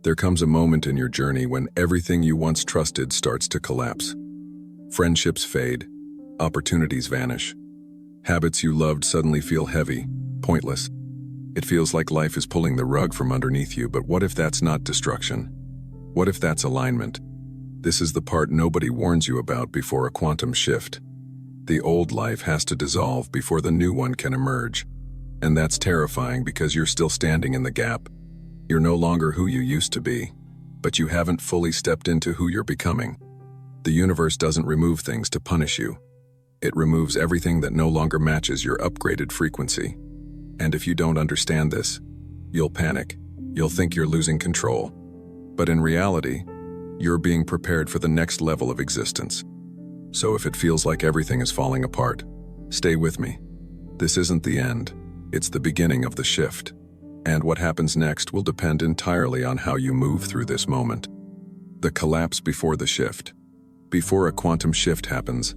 There comes a moment in your journey when everything you once trusted starts to collapse. Friendships fade, opportunities vanish. Habits you loved suddenly feel heavy, pointless. It feels like life is pulling the rug from underneath you, but what if that's not destruction? What if that's alignment? This is the part nobody warns you about before a quantum shift. The old life has to dissolve before the new one can emerge. And that's terrifying because you're still standing in the gap. You're no longer who you used to be, but you haven't fully stepped into who you're becoming. The universe doesn't remove things to punish you. It removes everything that no longer matches your upgraded frequency. And if you don't understand this, you'll panic. You'll think you're losing control. But in reality, you're being prepared for the next level of existence. So if it feels like everything is falling apart, stay with me. This isn't the end. It's the beginning of the shift. And what happens next will depend entirely on how you move through this moment. The collapse before the shift. Before a quantum shift happens,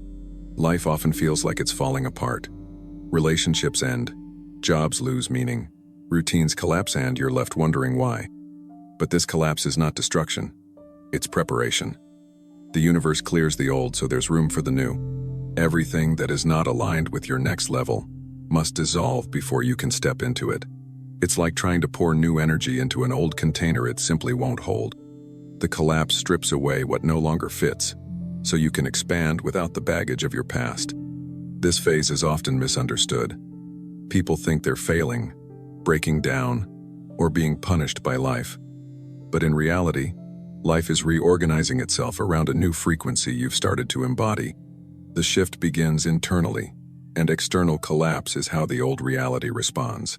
life often feels like it's falling apart. Relationships end, jobs lose meaning, routines collapse, and you're left wondering why. But this collapse is not destruction. It's preparation. The universe clears the old so there's room for the new. Everything that is not aligned with your next level must dissolve before you can step into it. It's like trying to pour new energy into an old container it simply won't hold. The collapse strips away what no longer fits, so you can expand without the baggage of your past. This phase is often misunderstood. People think they're failing, breaking down, or being punished by life. But in reality, life is reorganizing itself around a new frequency you've started to embody. The shift begins internally, and external collapse is how the old reality responds.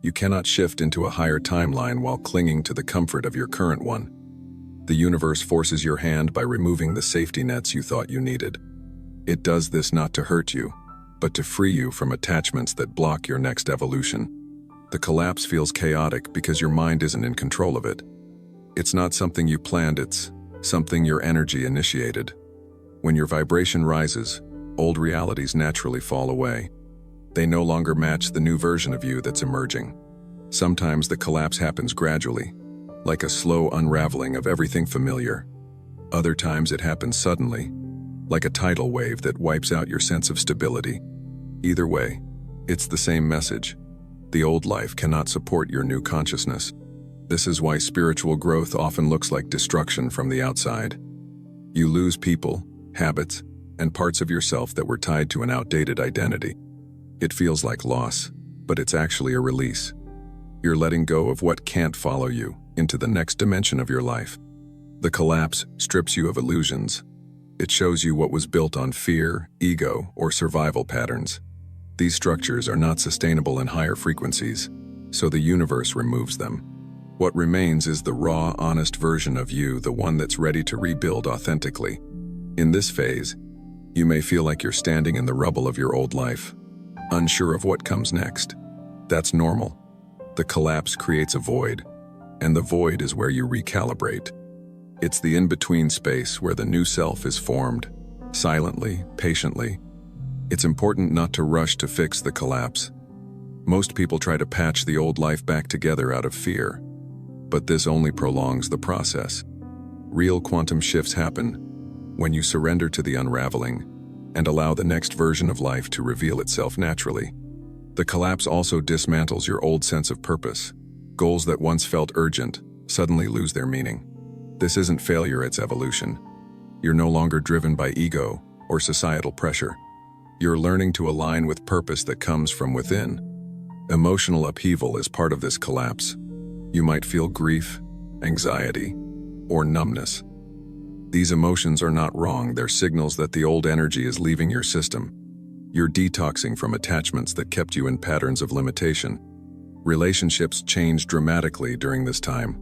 You cannot shift into a higher timeline while clinging to the comfort of your current one. The universe forces your hand by removing the safety nets you thought you needed. It does this not to hurt you, but to free you from attachments that block your next evolution. The collapse feels chaotic because your mind isn't in control of it. It's not something you planned, it's something your energy initiated. When your vibration rises, old realities naturally fall away. They no longer match the new version of you that's emerging. Sometimes the collapse happens gradually, like a slow unraveling of everything familiar. Other times it happens suddenly, like a tidal wave that wipes out your sense of stability. Either way, it's the same message. The old life cannot support your new consciousness. This is why spiritual growth often looks like destruction from the outside. You lose people, habits, and parts of yourself that were tied to an outdated identity. It feels like loss, but it's actually a release. You're letting go of what can't follow you into the next dimension of your life. The collapse strips you of illusions. It shows you what was built on fear, ego, or survival patterns. These structures are not sustainable in higher frequencies, so the universe removes them. What remains is the raw, honest version of you, the one that's ready to rebuild authentically. In this phase, you may feel like you're standing in the rubble of your old life, unsure of what comes next. That's normal. The collapse creates a void, and the void is where you recalibrate. It's the in-between space where the new self is formed, silently, patiently. It's important not to rush to fix the collapse. Most people try to patch the old life back together out of fear, but this only prolongs the process. Real quantum shifts happen when you surrender to the unraveling and allow the next version of life to reveal itself naturally. The collapse also dismantles your old sense of purpose. Goals that once felt urgent suddenly lose their meaning. This isn't failure, it's evolution. You're no longer driven by ego or societal pressure. You're learning to align with purpose that comes from within. Emotional upheaval is part of this collapse. You might feel grief, anxiety, or numbness. These emotions are not wrong, they're signals that the old energy is leaving your system. You're detoxing from attachments that kept you in patterns of limitation. Relationships change dramatically during this time.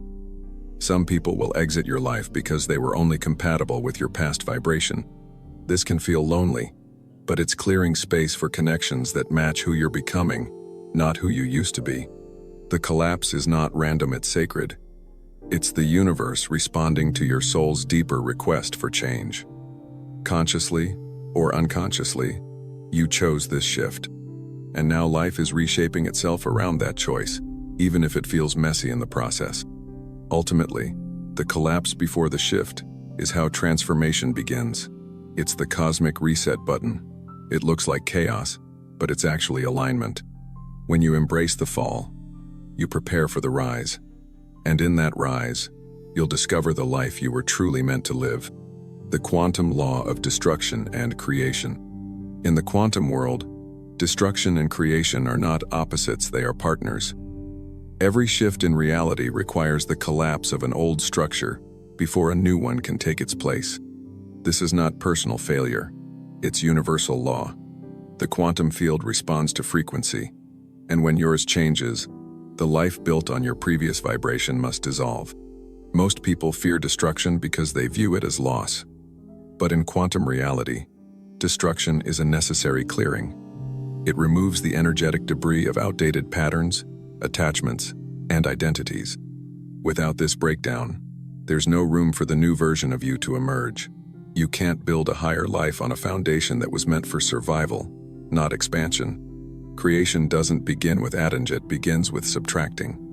Some people will exit your life because they were only compatible with your past vibration. This can feel lonely, but it's clearing space for connections that match who you're becoming, not who you used to be. The collapse is not random, it's sacred. It's the universe responding to your soul's deeper request for change. Consciously or unconsciously, you chose this shift. And now life is reshaping itself around that choice, even if it feels messy in the process. Ultimately, the collapse before the shift is how transformation begins. It's the cosmic reset button. It looks like chaos, but it's actually alignment. When you embrace the fall, you prepare for the rise. And in that rise, you'll discover the life you were truly meant to live. The quantum law of destruction and creation. In the quantum world, destruction and creation are not opposites, they are partners. Every shift in reality requires the collapse of an old structure before a new one can take its place. This is not personal failure, it's universal law. The quantum field responds to frequency, and when yours changes, the life built on your previous vibration must dissolve. Most people fear destruction because they view it as loss. But in quantum reality, destruction is a necessary clearing. It removes the energetic debris of outdated patterns, attachments, and identities. Without this breakdown, there's no room for the new version of you to emerge. You can't build a higher life on a foundation that was meant for survival, not expansion. Creation doesn't begin with adding, it begins with subtracting.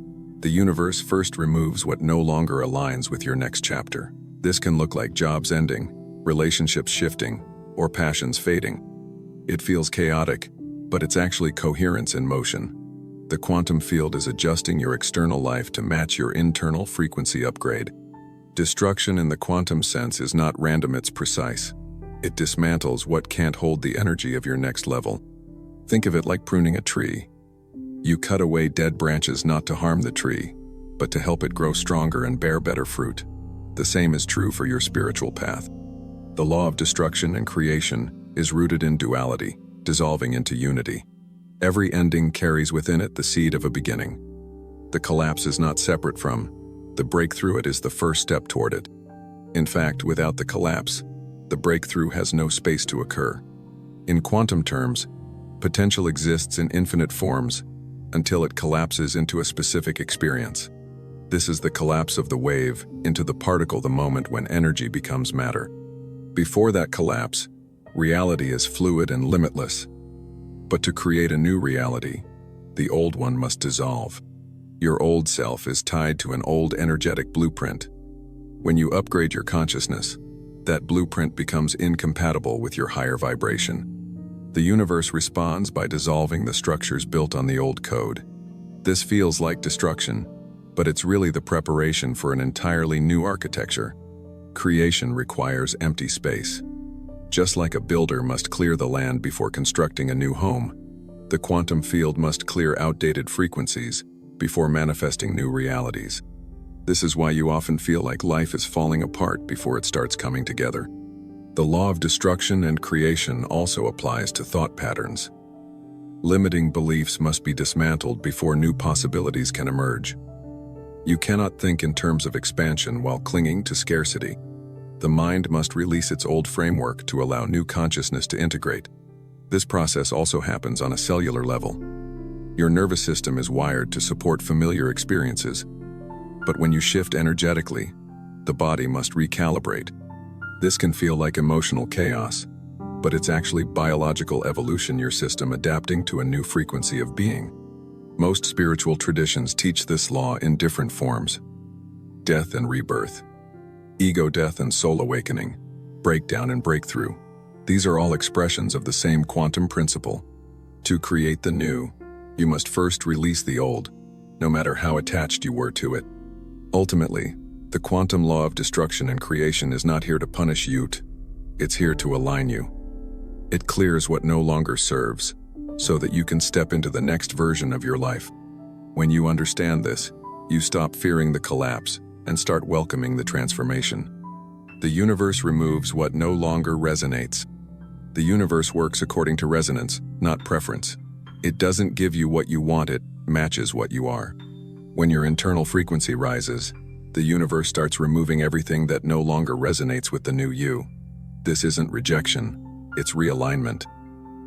The universe first removes what no longer aligns with your next chapter. This can look like jobs ending, relationships shifting, or passions fading. It feels chaotic, but it's actually coherence in motion. The quantum field is adjusting your external life to match your internal frequency upgrade. Destruction in the quantum sense is not random, it's precise. It dismantles what can't hold the energy of your next level. Think of it like pruning a tree. You cut away dead branches not to harm the tree, but to help it grow stronger and bear better fruit. The same is true for your spiritual path. The law of destruction and creation is rooted in duality, dissolving into unity. Every ending carries within it the seed of a beginning. The collapse is not separate from, the breakthrough, it is the first step toward it. In fact, without the collapse, the breakthrough has no space to occur. In quantum terms, potential exists in infinite forms until it collapses into a specific experience. This is the collapse of the wave into the particle, the moment when energy becomes matter. Before that collapse, reality is fluid and limitless. But to create a new reality, the old one must dissolve. Your old self is tied to an old energetic blueprint. When you upgrade your consciousness, that blueprint becomes incompatible with your higher vibration. The universe responds by dissolving the structures built on the old code. This feels like destruction, but it's really the preparation for an entirely new architecture. Creation requires empty space. Just like a builder must clear the land before constructing a new home, the quantum field must clear outdated frequencies before manifesting new realities. This is why you often feel like life is falling apart before it starts coming together. The law of destruction and creation also applies to thought patterns. Limiting beliefs must be dismantled before new possibilities can emerge. You cannot think in terms of expansion while clinging to scarcity. The mind must release its old framework to allow new consciousness to integrate. This process also happens on a cellular level. Your nervous system is wired to support familiar experiences, but when you shift energetically, the body must recalibrate. This can feel like emotional chaos, but it's actually biological evolution, your system adapting to a new frequency of being. Most spiritual traditions teach this law in different forms: death and rebirth, ego death and soul awakening, breakdown and breakthrough. These are all expressions of the same quantum principle. To create the new, you must first release the old, no matter how attached you were to it. Ultimately, the quantum law of destruction and creation is not here to punish you, it's here to align you. It clears what no longer serves, so that you can step into the next version of your life. When you understand this, you stop fearing the collapse and start welcoming the transformation. The universe removes what no longer resonates. The universe works according to resonance, not preference. It doesn't give you what you want, it matches what you are. When your internal frequency rises, the universe starts removing everything that no longer resonates with the new you. This isn't rejection, it's realignment.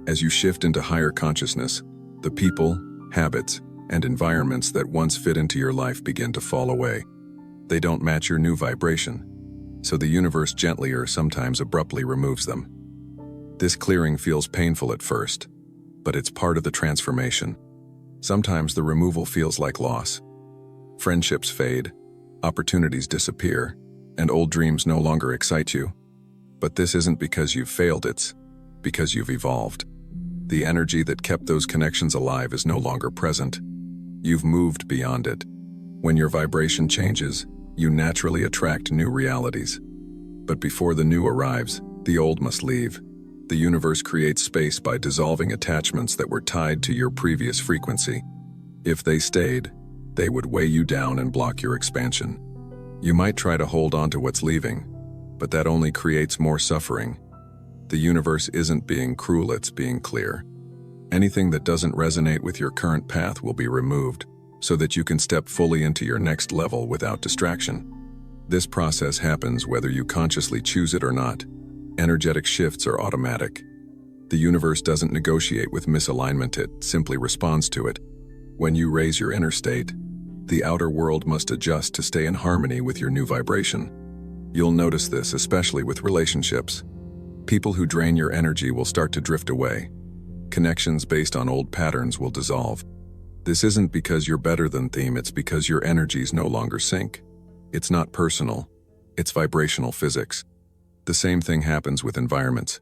As you shift into higher consciousness, the people, habits, and environments that once fit into your life begin to fall away. They don't match your new vibration, so the universe gently or sometimes abruptly removes them. This clearing feels painful at first, but it's part of the transformation. Sometimes the removal feels like loss. Friendships fade, Opportunities disappear, and old dreams no longer excite you. But this isn't because you've failed, it's because you've evolved. The energy that kept those connections alive is no longer present. You've moved beyond it. When your vibration changes, you naturally attract new realities. But before the new arrives, the old must leave. The universe creates space by dissolving attachments that were tied to your previous frequency. If they stayed, they would weigh you down and block your expansion. You might try to hold on to what's leaving, but that only creates more suffering. The universe isn't being cruel, it's being clear. Anything that doesn't resonate with your current path will be removed, so that you can step fully into your next level without distraction. This process happens whether you consciously choose it or not. Energetic shifts are automatic. The universe doesn't negotiate with misalignment, it simply responds to it. When you raise your inner state, the outer world must adjust to stay in harmony with your new vibration. You'll notice this especially with relationships. People who drain your energy will start to drift away. Connections based on old patterns will dissolve. This isn't because you're better than them, it's because your energies no longer sync. It's not personal, it's vibrational physics. The same thing happens with environments.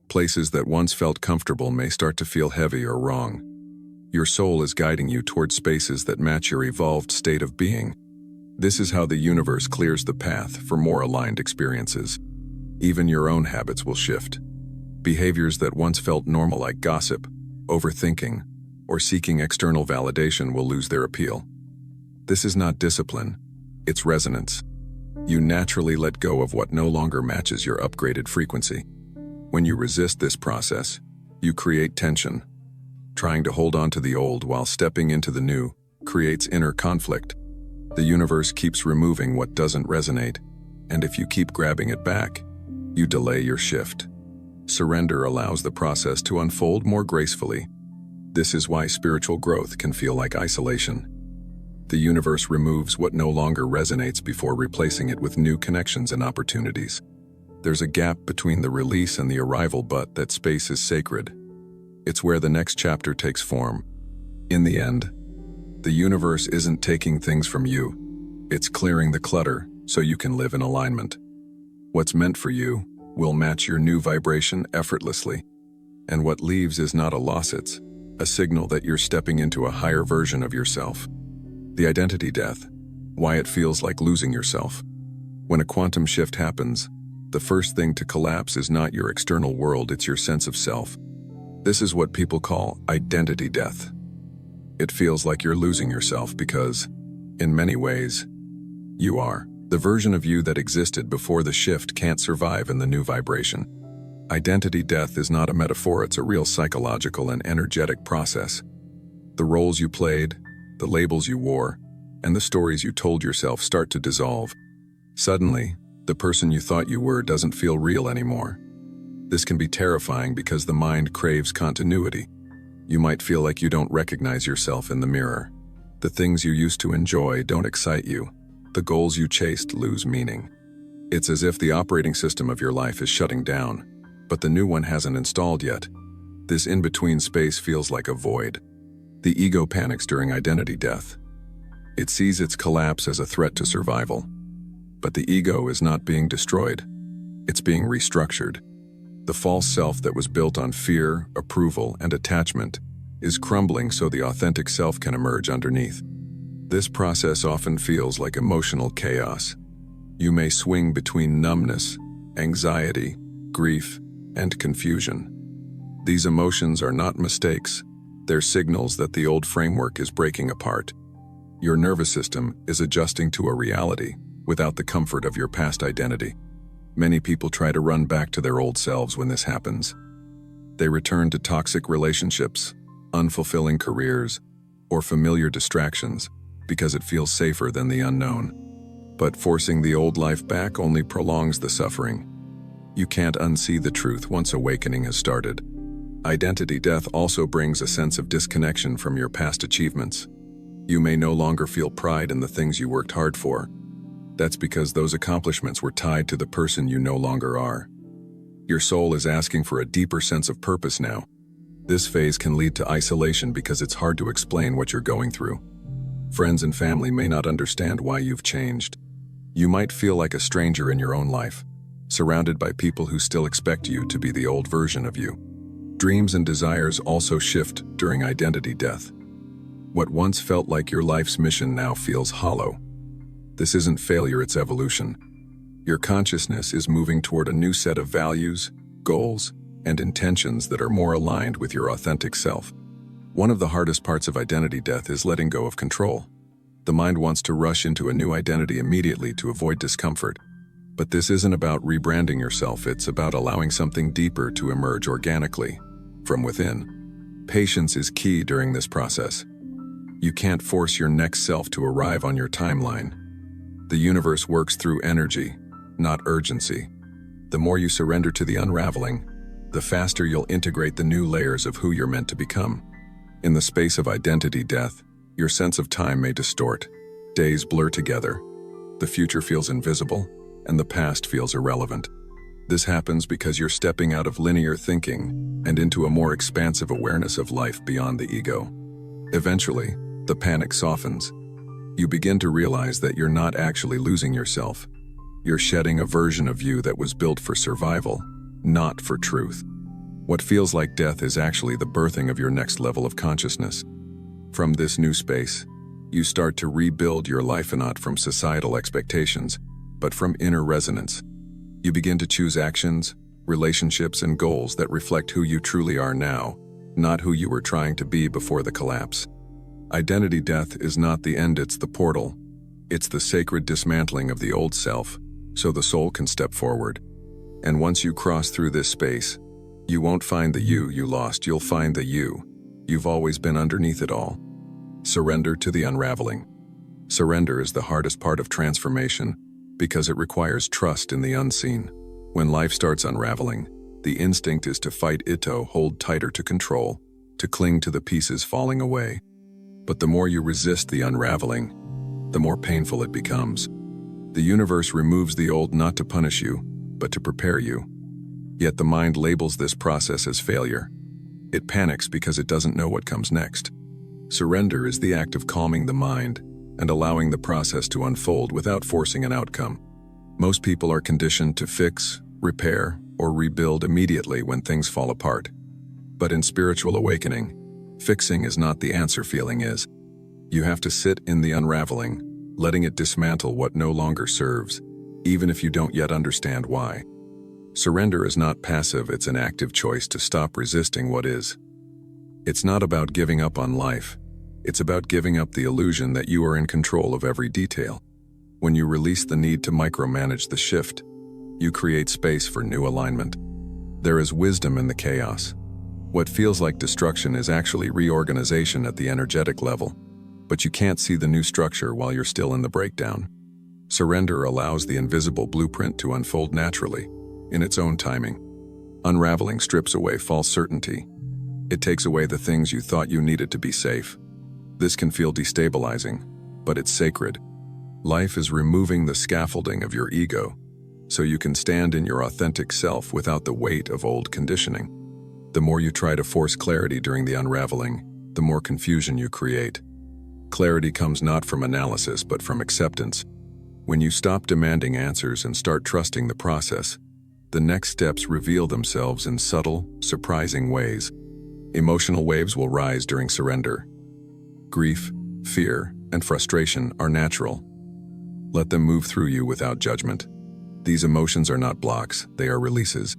Places that once felt comfortable may start to feel heavy or wrong. Your soul is guiding you toward spaces that match your evolved state of being. This is how the universe clears the path for more aligned experiences. Even your own habits will shift. Behaviors that once felt normal, like gossip, overthinking, or seeking external validation, will lose their appeal. This is not discipline, it's resonance. You naturally let go of what no longer matches your upgraded frequency. When you resist this process, you create tension. Trying to hold on to the old while stepping into the new creates inner conflict. The universe keeps removing what doesn't resonate, and if you keep grabbing it back, you delay your shift. Surrender allows the process to unfold more gracefully. This is why spiritual growth can feel like isolation. The universe removes what no longer resonates before replacing it with new connections and opportunities. There's a gap between the release and the arrival, but that space is sacred. It's where the next chapter takes form. In the end, the universe isn't taking things from you. It's clearing the clutter so you can live in alignment. What's meant for you will match your new vibration effortlessly. And what leaves is not a loss, it's a signal that you're stepping into a higher version of yourself. The identity death, why it feels like losing yourself. When a quantum shift happens, the first thing to collapse is not your external world, it's your sense of self. This is what people call identity death. It feels like you're losing yourself because, in many ways, you are. The version of you that existed before the shift can't survive in the new vibration. Identity death is not a metaphor, it's a real psychological and energetic process. The roles you played, the labels you wore, and the stories you told yourself start to dissolve. Suddenly, the person you thought you were doesn't feel real anymore. This can be terrifying because the mind craves continuity. You might feel like you don't recognize yourself in the mirror. The things you used to enjoy don't excite you. The goals you chased lose meaning. It's as if the operating system of your life is shutting down, but the new one hasn't installed yet. This in-between space feels like a void. The ego panics during identity death. It sees its collapse as a threat to survival. But the ego is not being destroyed. It's being restructured. The false self that was built on fear, approval, and attachment is crumbling so the authentic self can emerge underneath. This process often feels like emotional chaos. You may swing between numbness, anxiety, grief, and confusion. These emotions are not mistakes. They're signals that the old framework is breaking apart. Your nervous system is adjusting to a reality without the comfort of your past identity. Many people try to run back to their old selves when this happens. They return to toxic relationships, unfulfilling careers, or familiar distractions because it feels safer than the unknown. But forcing the old life back only prolongs the suffering. You can't unsee the truth once awakening has started. Identity death also brings a sense of disconnection from your past achievements. You may no longer feel pride in the things you worked hard for. That's because those accomplishments were tied to the person you no longer are. Your soul is asking for a deeper sense of purpose now. This phase can lead to isolation because it's hard to explain what you're going through. Friends and family may not understand why you've changed. You might feel like a stranger in your own life, surrounded by people who still expect you to be the old version of you. Dreams and desires also shift during identity death. What once felt like your life's mission now feels hollow. This isn't failure, it's evolution. Your consciousness is moving toward a new set of values, goals, and intentions that are more aligned with your authentic self. One of the hardest parts of identity death is letting go of control. The mind wants to rush into a new identity immediately to avoid discomfort. But this isn't about rebranding yourself, it's about allowing something deeper to emerge organically, from within. Patience is key during this process. You can't force your next self to arrive on your timeline. The universe works through energy, not urgency. The more you surrender to the unraveling, the faster you'll integrate the new layers of who you're meant to become. In the space of identity death, your sense of time may distort. Days blur together. The future feels invisible, and the past feels irrelevant. This happens because you're stepping out of linear thinking and into a more expansive awareness of life beyond the ego. Eventually, the panic softens. You begin to realize that you're not actually losing yourself. You're shedding a version of you that was built for survival, not for truth. What feels like death is actually the birthing of your next level of consciousness. From this new space, you start to rebuild your life, not from societal expectations, but from inner resonance. You begin to choose actions, relationships, and goals that reflect who you truly are now, not who you were trying to be before the collapse. Identity death is not the end, it's the portal. It's the sacred dismantling of the old self, so the soul can step forward. And once you cross through this space, you won't find the you lost, you'll find the you've always been underneath it all. Surrender to the unraveling. Surrender is the hardest part of transformation because it requires trust in the unseen. When life starts unraveling, the instinct is to fight it, to hold tighter to control, to cling to the pieces falling away. But the more you resist the unraveling, the more painful it becomes. The universe removes the old not to punish you, but to prepare you. Yet the mind labels this process as failure. It panics because it doesn't know what comes next. Surrender is the act of calming the mind and allowing the process to unfold without forcing an outcome. Most people are conditioned to fix, repair, or rebuild immediately when things fall apart. But in spiritual awakening, fixing is not the answer, feeling is. You have to sit in the unraveling, letting it dismantle what no longer serves, even if you don't yet understand why. Surrender is not passive, it's an active choice to stop resisting what is. It's not about giving up on life. It's about giving up the illusion that you are in control of every detail. When you release the need to micromanage the shift, you create space for new alignment. There is wisdom in the chaos. What feels like destruction is actually reorganization at the energetic level, but you can't see the new structure while you're still in the breakdown. Surrender allows the invisible blueprint to unfold naturally, in its own timing. Unraveling strips away false certainty. It takes away the things you thought you needed to be safe. This can feel destabilizing, but it's sacred. Life is removing the scaffolding of your ego, so you can stand in your authentic self without the weight of old conditioning. The more you try to force clarity during the unraveling, the more confusion you create. Clarity comes not from analysis, but from acceptance. When you stop demanding answers and start trusting the process, the next steps reveal themselves in subtle, surprising ways. Emotional waves will rise during surrender. Grief, fear, and frustration are natural. Let them move through you without judgment. These emotions are not blocks, they are releases.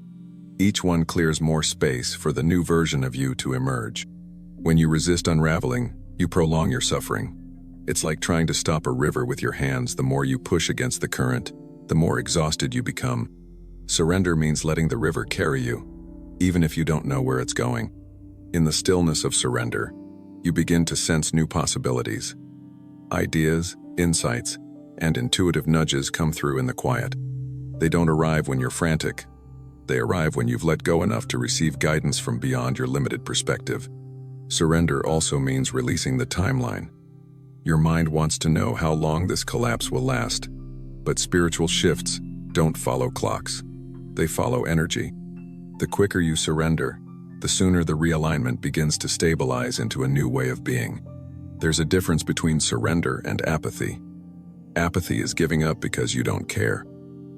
Each one clears more space for the new version of you to emerge. When you resist unraveling, you prolong your suffering. It's like trying to stop a river with your hands. The more you push against the current, the more exhausted you become. Surrender means letting the river carry you, even if you don't know where it's going. In the stillness of surrender, you begin to sense new possibilities. Ideas, insights, and intuitive nudges come through in the quiet. They don't arrive when you're frantic. They arrive when you've let go enough to receive guidance from beyond your limited perspective. Surrender also means releasing the timeline. Your mind wants to know how long this collapse will last, but spiritual shifts don't follow clocks. They follow energy. The quicker you surrender, the sooner the realignment begins to stabilize into a new way of being. There's a difference between surrender and apathy. Apathy is giving up because you don't care.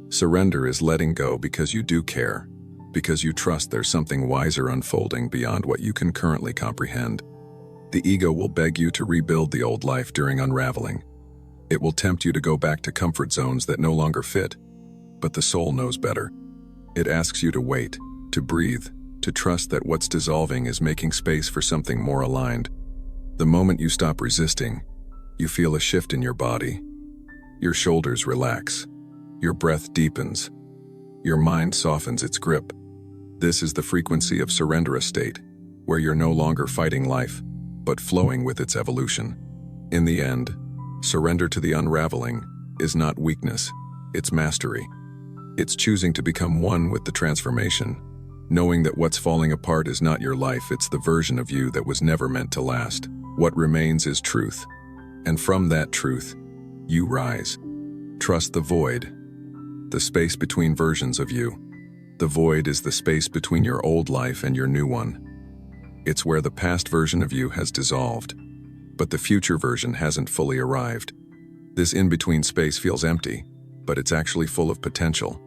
Surrender is letting go because you do care, because you trust there's something wiser unfolding beyond what you can currently comprehend. The ego will beg you to rebuild the old life during unraveling. It will tempt you to go back to comfort zones that no longer fit. But the soul knows better. It asks you to wait, to breathe, to trust that what's dissolving is making space for something more aligned. The moment you stop resisting, you feel a shift in your body. Your shoulders relax. Your breath deepens. Your mind softens its grip. This is the frequency of surrender state, where you're no longer fighting life, but flowing with its evolution. In the end, surrender to the unraveling is not weakness, it's mastery. It's choosing to become one with the transformation, knowing that what's falling apart is not your life, it's the version of you that was never meant to last. What remains is truth, and from that truth, you rise. Trust the void, the space between versions of you. The void is the space between your old life and your new one. It's where the past version of you has dissolved, but the future version hasn't fully arrived. This in-between space feels empty, but it's actually full of potential.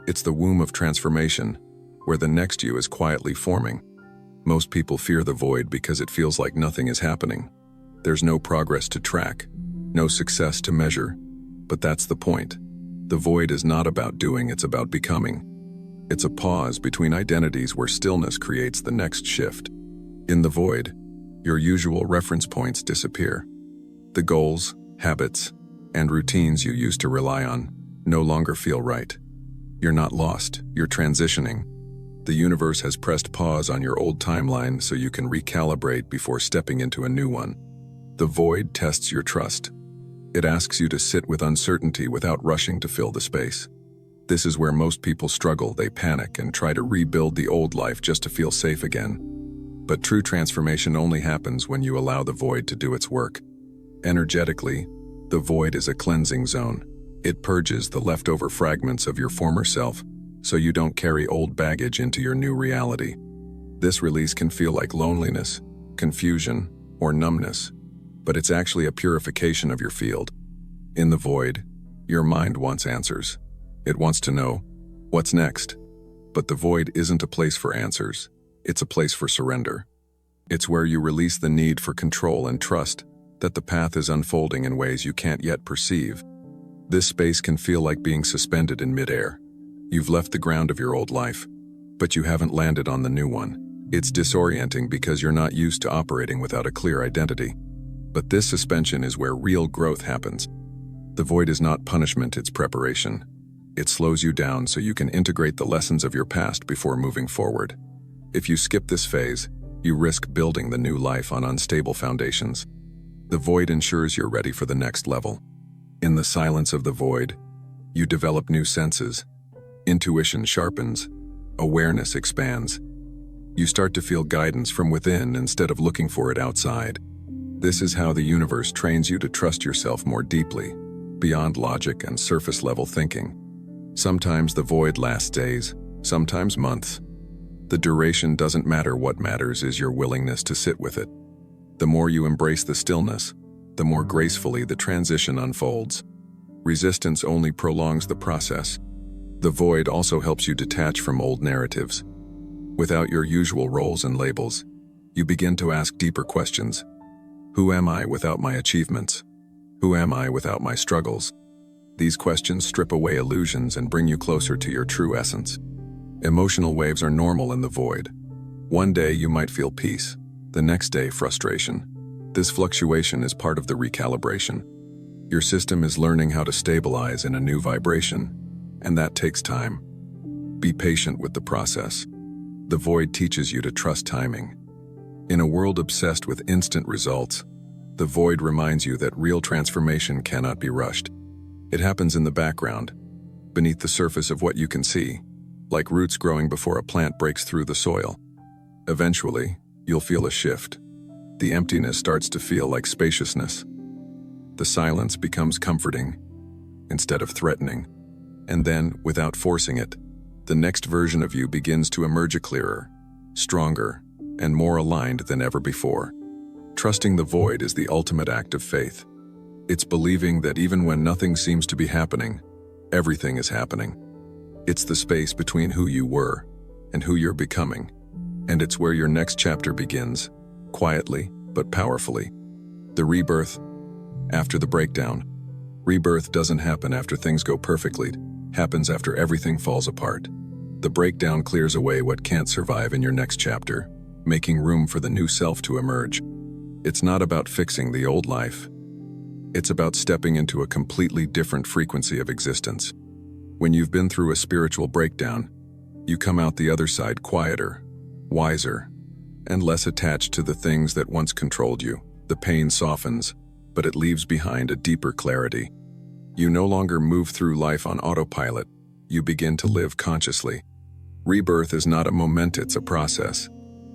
It's the womb of transformation, where the next you is quietly forming. Most people fear the void because it feels like nothing is happening. There's no progress to track, no success to measure. But that's the point. The void is not about doing, it's about becoming. It's a pause between identities where stillness creates the next shift. In the void, your usual reference points disappear. The goals, habits, and routines you used to rely on no longer feel right. You're not lost, you're transitioning. The universe has pressed pause on your old timeline so you can recalibrate before stepping into a new one. The void tests your trust. It asks you to sit with uncertainty without rushing to fill the space. This is where most people struggle. They panic and try to rebuild the old life just to feel safe again. But true transformation only happens when you allow the void to do its work. Energetically, the void is a cleansing zone. It purges the leftover fragments of your former self, so you don't carry old baggage into your new reality. This release can feel like loneliness, confusion, or numbness, but it's actually a purification of your field. In the void, your mind wants answers. It wants to know, what's next? But the void isn't a place for answers. It's a place for surrender. It's where you release the need for control and trust that the path is unfolding in ways you can't yet perceive. This space can feel like being suspended in midair. You've left the ground of your old life, but you haven't landed on the new one. It's disorienting because you're not used to operating without a clear identity. But this suspension is where real growth happens. The void is not punishment, it's preparation. It slows you down so you can integrate the lessons of your past before moving forward. If you skip this phase, you risk building the new life on unstable foundations. The void ensures you're ready for the next level. In the silence of the void, you develop new senses. Intuition sharpens. Awareness expands. You start to feel guidance from within instead of looking for it outside. This is how the universe trains you to trust yourself more deeply, beyond logic and surface-level thinking. Sometimes the void lasts days, sometimes months. The duration doesn't matter. What matters is your willingness to sit with it. The more you embrace the stillness, the more gracefully the transition unfolds. Resistance only prolongs the process. The void also helps you detach from old narratives. Without your usual roles and labels, you begin to ask deeper questions. Who am I without my achievements? Who am I without my struggles? These questions strip away illusions and bring you closer to your true essence. Emotional waves are normal in the void. One day you might feel peace, the next day frustration. This fluctuation is part of the recalibration. Your system is learning how to stabilize in a new vibration, and that takes time. Be patient with the process. The void teaches you to trust timing. In a world obsessed with instant results, the void reminds you that real transformation cannot be rushed. It happens in the background, beneath the surface of what you can see, like roots growing before a plant breaks through the soil. Eventually, you'll feel a shift. The emptiness starts to feel like spaciousness. The silence becomes comforting instead of threatening. And then, without forcing it, the next version of you begins to emerge clearer, stronger, and more aligned than ever before. Trusting the void is the ultimate act of faith. It's believing that even when nothing seems to be happening, everything is happening. It's the space between who you were and who you're becoming, and it's where your next chapter begins, quietly but powerfully. The rebirth. After the breakdown. Rebirth doesn't happen after things go perfectly, it happens after everything falls apart. The breakdown clears away what can't survive in your next chapter, making room for the new self to emerge. It's not about fixing the old life. It's about stepping into a completely different frequency of existence. When you've been through a spiritual breakdown, you come out the other side quieter, wiser, and less attached to the things that once controlled you. The pain softens, but it leaves behind a deeper clarity. You no longer move through life on autopilot. You begin to live consciously. Rebirth is not a moment, it's a process.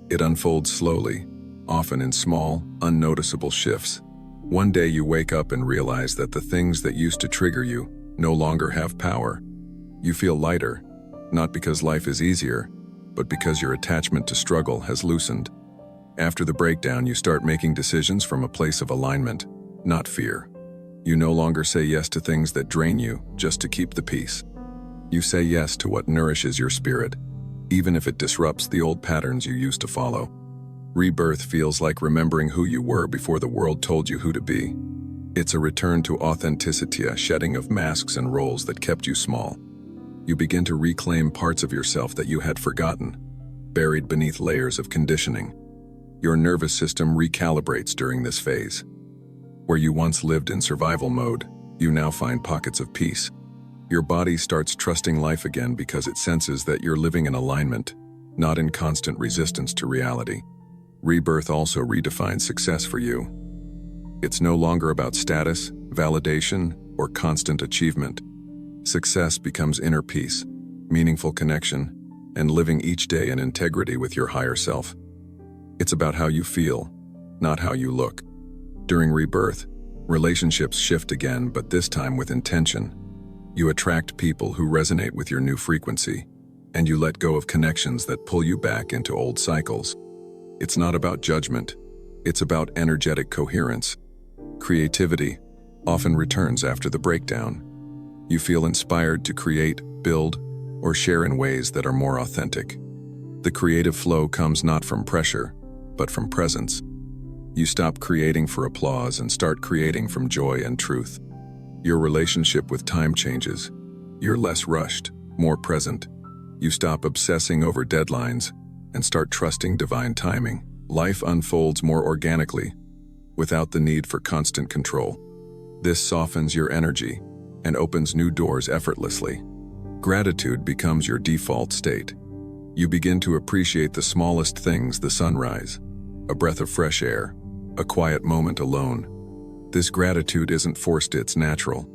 It unfolds slowly, often in small, unnoticeable shifts. One day you wake up and realize that the things that used to trigger you no longer have power. You feel lighter, not because life is easier, but because your attachment to struggle has loosened. After the breakdown, you start making decisions from a place of alignment, not fear. You no longer say yes to things that drain you just to keep the peace. You say yes to what nourishes your spirit, even if it disrupts the old patterns you used to follow. Rebirth feels like remembering who you were before the world told you who to be. It's a return to authenticity, a shedding of masks and roles that kept you small. You begin to reclaim parts of yourself that you had forgotten, buried beneath layers of conditioning. Your nervous system recalibrates during this phase. Where you once lived in survival mode, you now find pockets of peace. Your body starts trusting life again because it senses that you're living in alignment, not in constant resistance to reality. Rebirth also redefines success for you. It's no longer about status, validation, or constant achievement. Success becomes inner peace, meaningful connection, and living each day in integrity with your higher self. It's about how you feel, not how you look. During rebirth, relationships shift again, but this time with intention. You attract people who resonate with your new frequency, and you let go of connections that pull you back into old cycles. It's not about judgment, it's about energetic coherence. Creativity often returns after the breakdown. You feel inspired to create, build, or share in ways that are more authentic. The creative flow comes not from pressure, but from presence. You stop creating for applause and start creating from joy and truth. Your relationship with time changes. You're less rushed, more present. You stop obsessing over deadlines and start trusting divine timing. Life unfolds more organically, without the need for constant control. This softens your energy and opens new doors effortlessly. Gratitude becomes your default state. You begin to appreciate the smallest things: the sunrise, a breath of fresh air, a quiet moment alone. This gratitude isn't forced, it's natural.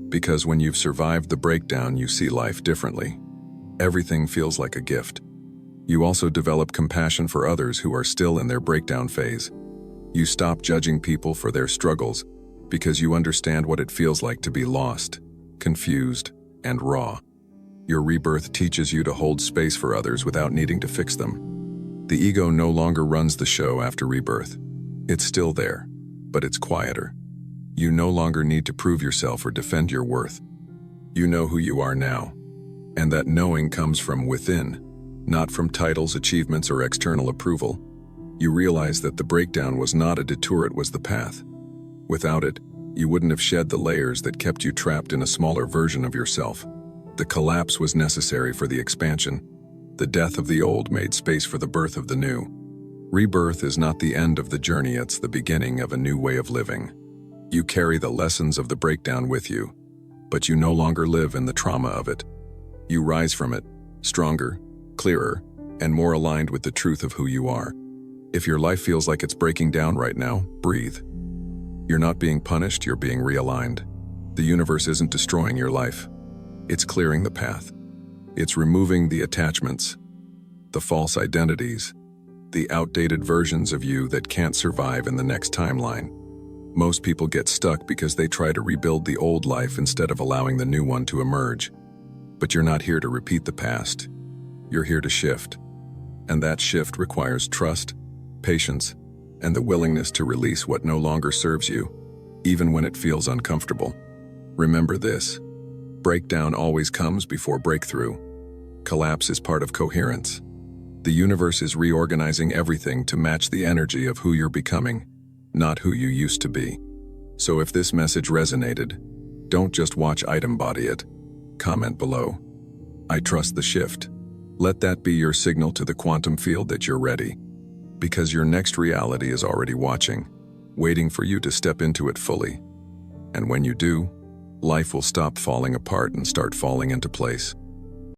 Because when you've survived the breakdown, you see life differently. Everything feels like a gift. You also develop compassion for others who are still in their breakdown phase. You stop judging people for their struggles because you understand what it feels like to be lost, confused, and raw. Your rebirth teaches you to hold space for others without needing to fix them. The ego no longer runs the show after rebirth. It's still there, but it's quieter. You no longer need to prove yourself or defend your worth. You know who you are now, and that knowing comes from within, not from titles, achievements, or external approval. You realize that the breakdown was not a detour, it was the path. Without it, you wouldn't have shed the layers that kept you trapped in a smaller version of yourself. The collapse was necessary for the expansion. The death of the old made space for the birth of the new. Rebirth is not the end of the journey, it's the beginning of a new way of living. You carry the lessons of the breakdown with you, but you no longer live in the trauma of it. You rise from it, stronger, clearer, and more aligned with the truth of who you are. If your life feels like it's breaking down right now, breathe. You're not being punished, you're being realigned. The universe isn't destroying your life. It's clearing the path. It's removing the attachments, the false identities, the outdated versions of you that can't survive in the next timeline. Most people get stuck because they try to rebuild the old life instead of allowing the new one to emerge. But you're not here to repeat the past. You're here to shift. And that shift requires trust, patience, and the willingness to release what no longer serves you, even when it feels uncomfortable. Remember this: breakdown always comes before breakthrough. Collapse is part of coherence. The universe is reorganizing everything to match the energy of who you're becoming, not who you used to be. So if this message resonated, don't just watch embody it. Comment below, "I trust the shift." Let that be your signal to the quantum field that you're ready. Because your next reality is already watching, waiting for you to step into it fully. And when you do, life will stop falling apart and start falling into place.